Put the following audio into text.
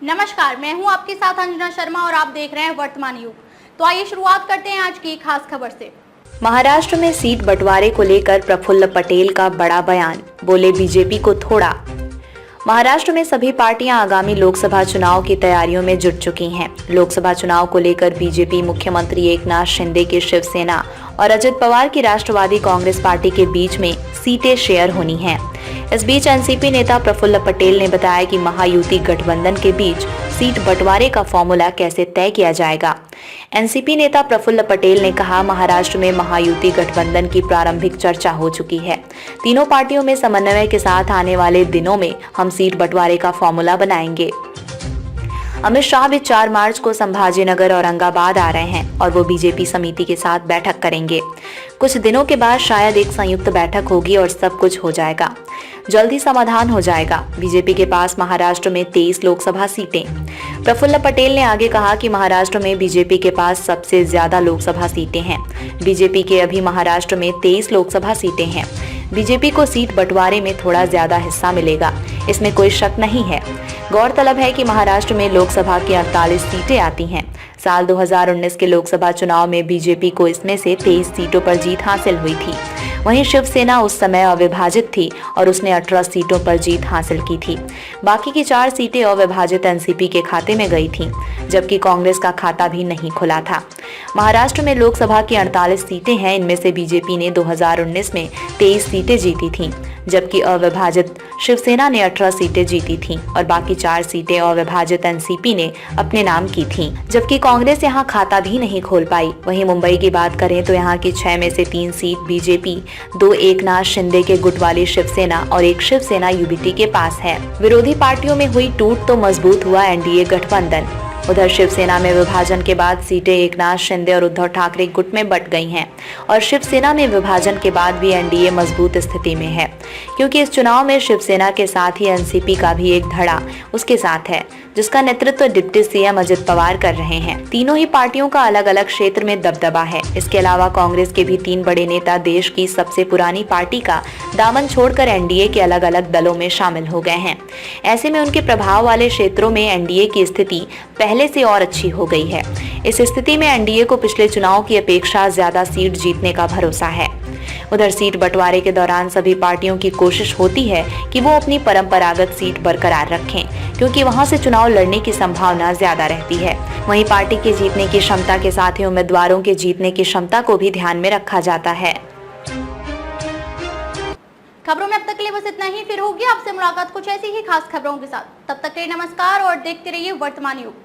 नमस्कार, मैं हूं आपके साथ अंजना शर्मा और आप देख रहे हैं वर्तमान युग। तो आइए शुरुआत करते हैं आज की खास खबर से। महाराष्ट्र में सीट बंटवारे को लेकर प्रफुल्ल पटेल का बड़ा बयान, बोले बीजेपी को थोड़ा। महाराष्ट्र में सभी पार्टियां आगामी लोकसभा चुनाव की तैयारियों में जुट चुकी हैं। लोकसभा चुनाव को लेकर बीजेपी मुख्यमंत्री एकनाथ शिंदे की शिवसेना और अजित पवार की राष्ट्रवादी कांग्रेस पार्टी के बीच में सीटें शेयर होनी हैं। इस बीच एनसीपी नेता प्रफुल्ल पटेल ने बताया कि महायुति गठबंधन के बीच सीट बंटवारे का फॉर्मूला कैसे तय किया जाएगा। एनसीपी नेता प्रफुल्ल पटेल ने कहा, महाराष्ट्र में महायुति गठबंधन की प्रारंभिक चर्चा हो चुकी है। तीनों पार्टियों में समन्वय के साथ आने वाले दिनों में हम सीट बंटवारे का फॉर्मूला बनाएंगे। अमित शाह भी 4 मार्च को संभाजीनगर औरंगाबाद आ रहे हैं और वो बीजेपी समिति के साथ बैठक करेंगे। कुछ दिनों के बाद शायद एक संयुक्त बैठक होगी और सब कुछ हो जाएगा, जल्द ही समाधान हो जाएगा। बीजेपी के पास महाराष्ट्र में 23 लोकसभा सीटें। प्रफुल्ल पटेल ने आगे कहा कि महाराष्ट्र में बीजेपी के पास सबसे ज्यादा लोकसभा सीटें हैं। बीजेपी के अभी महाराष्ट्र में 23 लोकसभा सीटें हैं। बीजेपी को सीट बंटवारे में थोड़ा ज्यादा हिस्सा मिलेगा, इसमें कोई शक नहीं है। गौरतलब है कि महाराष्ट्र में लोकसभा की 48 सीटें आती हैं। साल 2019 के लोकसभा चुनाव में बीजेपी को इसमें से 23 सीटों पर जीत हासिल हुई थी। वहीं शिवसेना उस समय अविभाजित थी और उसने 18 सीटों पर जीत हासिल की थी। बाकी की 4 सीटें अविभाजित एनसीपी के खाते में गई थीं, जबकि कांग्रेस का खाता भी नहीं खुला था। महाराष्ट्र में लोकसभा की 48 सीटें हैं। इनमें से बीजेपी ने 2019 में 23 सीटें जीती थीं, जबकि अविभाजित शिवसेना ने 18 सीटें जीती थीं और बाकी 4 सीटें अविभाजित एनसीपी ने अपने नाम की थीं, जबकि कांग्रेस यहां खाता भी नहीं खोल पाई। वहीं मुंबई की बात करें तो यहां की 6 में से 3 सीट बीजेपी, 2 एकनाथ शिंदे के गुट वाली शिवसेना और 1 शिवसेना यूबीटी के पास है। विरोधी पार्टियों में हुई टूट तो मजबूत हुआ एनडीए गठबंधन। उधर शिवसेना में विभाजन के बाद सीटें एकनाथ शिंदे और उद्धव ठाकरे गुट में बंट गई हैं और शिवसेना में विभाजन के बाद भी एनडीए मजबूत स्थिति में है, क्योंकि इस चुनाव में शिवसेना के साथ ही एनसीपी का भी एक धड़ा उसके साथ है, जिसका नेतृत्व डिप्टी सीएम अजित पवार कर रहे हैं। तीनों ही पार्टियों का अलग अलग क्षेत्र में दबदबा है। इसके अलावा कांग्रेस के भी 3 बड़े नेता देश की सबसे पुरानी पार्टी का दामन छोड़कर एनडीए के अलग अलग दलों में शामिल हो गए हैं। ऐसे में उनके प्रभाव वाले क्षेत्रों में एनडीए की स्थिति पहले से और अच्छी हो गई है। इस स्थिति में एनडीए को पिछले चुनाव की अपेक्षा ज्यादा सीट जीतने का भरोसा है। उधर सीट बंटवारे के दौरान सभी पार्टियों की कोशिश होती है कि वो अपनी परंपरागत सीट बरकरार रखें, क्योंकि वहां से चुनाव लड़ने की संभावना ज्यादा रहती है। वहीं पार्टी के जीतने की क्षमता के साथ ही उम्मीदवारों के जीतने की क्षमता को भी ध्यान में रखा जाता है। खबरों में अब तक के लिए बस इतना ही। फिर होगी आपसे मुलाकात कुछ ऐसी ही खास खबरों के साथ। तब तक के लिए नमस्कार और देखते रहिए वर्तमान युग।